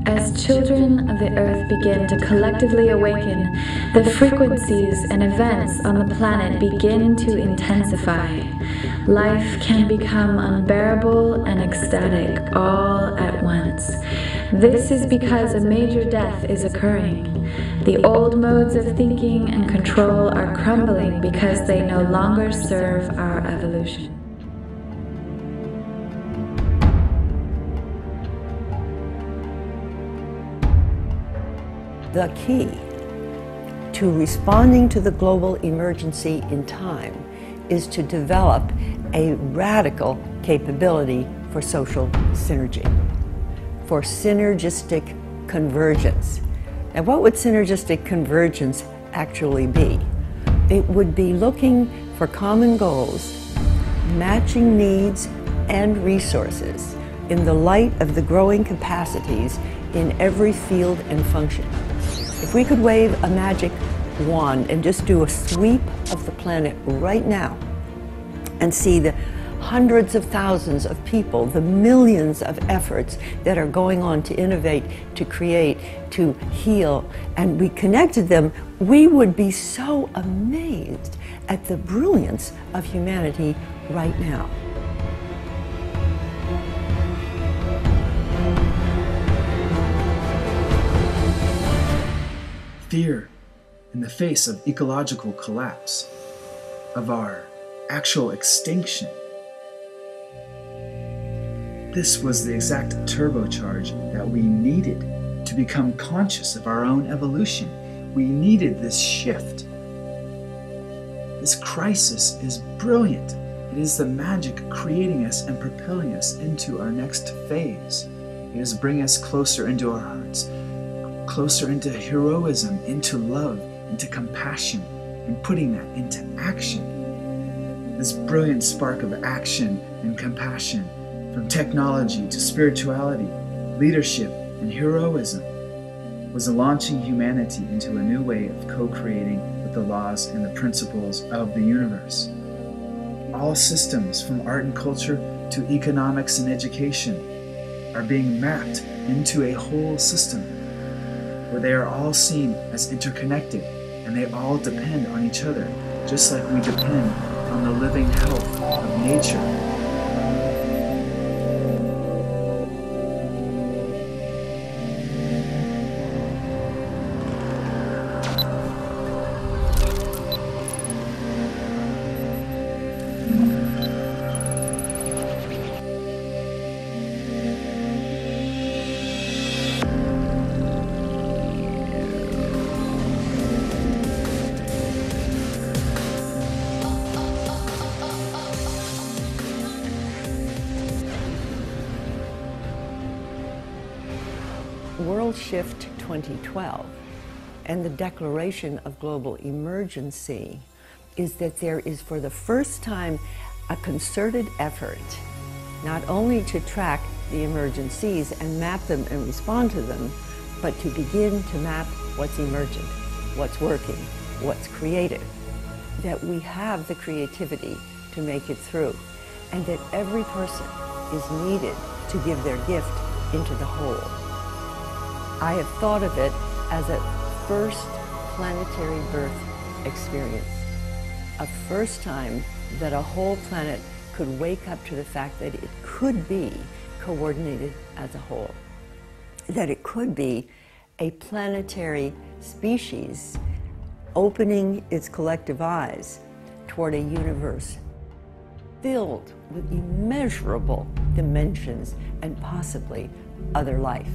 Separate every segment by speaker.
Speaker 1: As children of the earth begin to collectively awaken, the frequencies and events on the planet begin to intensify. Life can become unbearable and ecstatic all at once. This is because a major death is occurring. The old modes of thinking and control are crumbling because they no longer serve our evolution.
Speaker 2: The key to responding to the global emergency in time is to develop a radical capability for social synergy, for synergistic convergence. Now, what would synergistic convergence actually be? It would be looking for common goals, matching needs and resources in the light of the growing capacities in every field and function. If we could wave a magic wand and just do a sweep of the planet right now and see the hundreds of thousands of people, the millions of efforts that are going on to innovate, to create, to heal, and we connected them, we would be so amazed at the brilliance of humanity right now.
Speaker 3: Fear in the face of ecological collapse, of our actual extinction. This was the exact turbocharge that we needed to become conscious of our own evolution. We needed this shift. This crisis is brilliant. It is the magic creating us and propelling us into our next phase. It is bringing us closer into our hearts, closer into heroism, into love, into compassion, and putting that into action. This brilliant spark of action and compassion, from technology to spirituality, leadership, and heroism, was launching humanity into a new way of co-creating with the laws and the principles of the universe. All systems, from art and culture to economics and education, are being mapped into a whole system where they are all seen as interconnected and they all depend on each other, just like we depend on the living health of nature.
Speaker 2: World Shift 2012 and the declaration of global emergency is that there is for the first time a concerted effort not only to track the emergencies and map them and respond to them, but to begin to map what's emergent, what's working, what's creative, that we have the creativity to make it through, and that every person is needed to give their gift into the whole. I have thought of it as a first planetary birth experience, a first time that a whole planet could wake up to the fact that it could be coordinated as a whole, that it could be a planetary species opening its collective eyes toward a universe filled with immeasurable dimensions and possibly other life.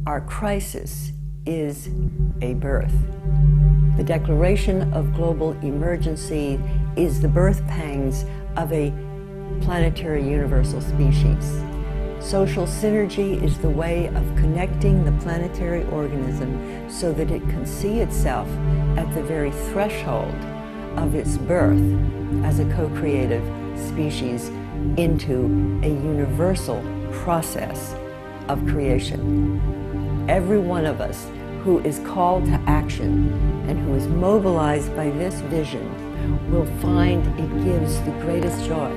Speaker 2: Our crisis is a birth. The declaration of global emergency is the birth pangs of a planetary universal species. Social synergy is the way of connecting the planetary organism so that it can see itself at the very threshold of its birth as a co-creative species into a universal process of creation. Every one of us who is called to action and who is mobilized by this vision will find it gives the greatest joy,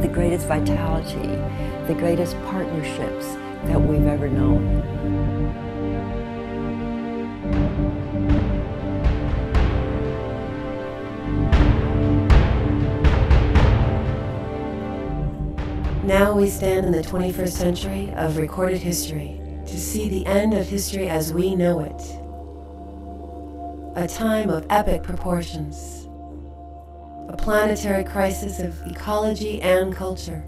Speaker 2: the greatest vitality, the greatest partnerships, that we've ever known.
Speaker 4: Now we stand in the 21st century of recorded history to see the end of history as we know it. A time of epic proportions. A planetary crisis of ecology and culture,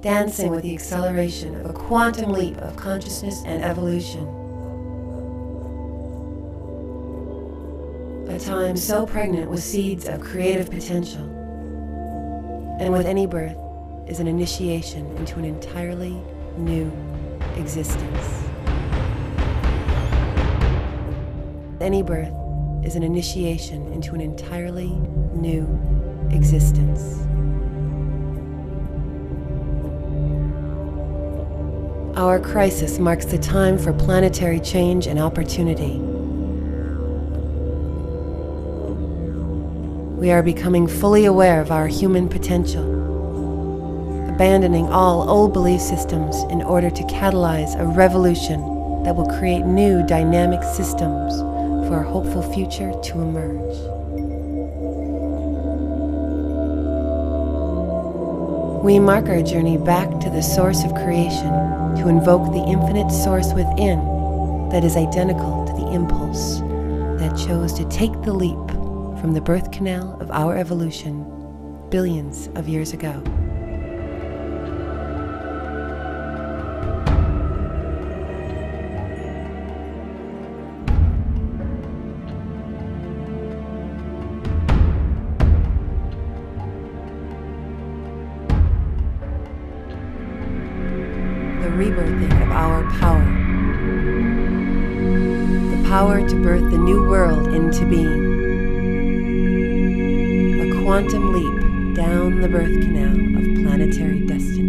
Speaker 4: dancing with the acceleration of a quantum leap of consciousness and evolution. A time so pregnant with seeds of creative potential, and with any birth is an initiation into an entirely new existence. Any birth is an initiation into an entirely new existence. Our crisis marks the time for planetary change and opportunity. We are becoming fully aware of our human potential, abandoning all old belief systems in order to catalyze a revolution that will create new dynamic systems for a hopeful future to emerge. We mark our journey back to the source of creation to invoke the infinite source within that is identical to the impulse that chose to take the leap from the birth canal of our evolution billions of years ago. The rebirthing of our power. The power to birth the new world into being. A quantum leap down the birth canal of planetary destiny.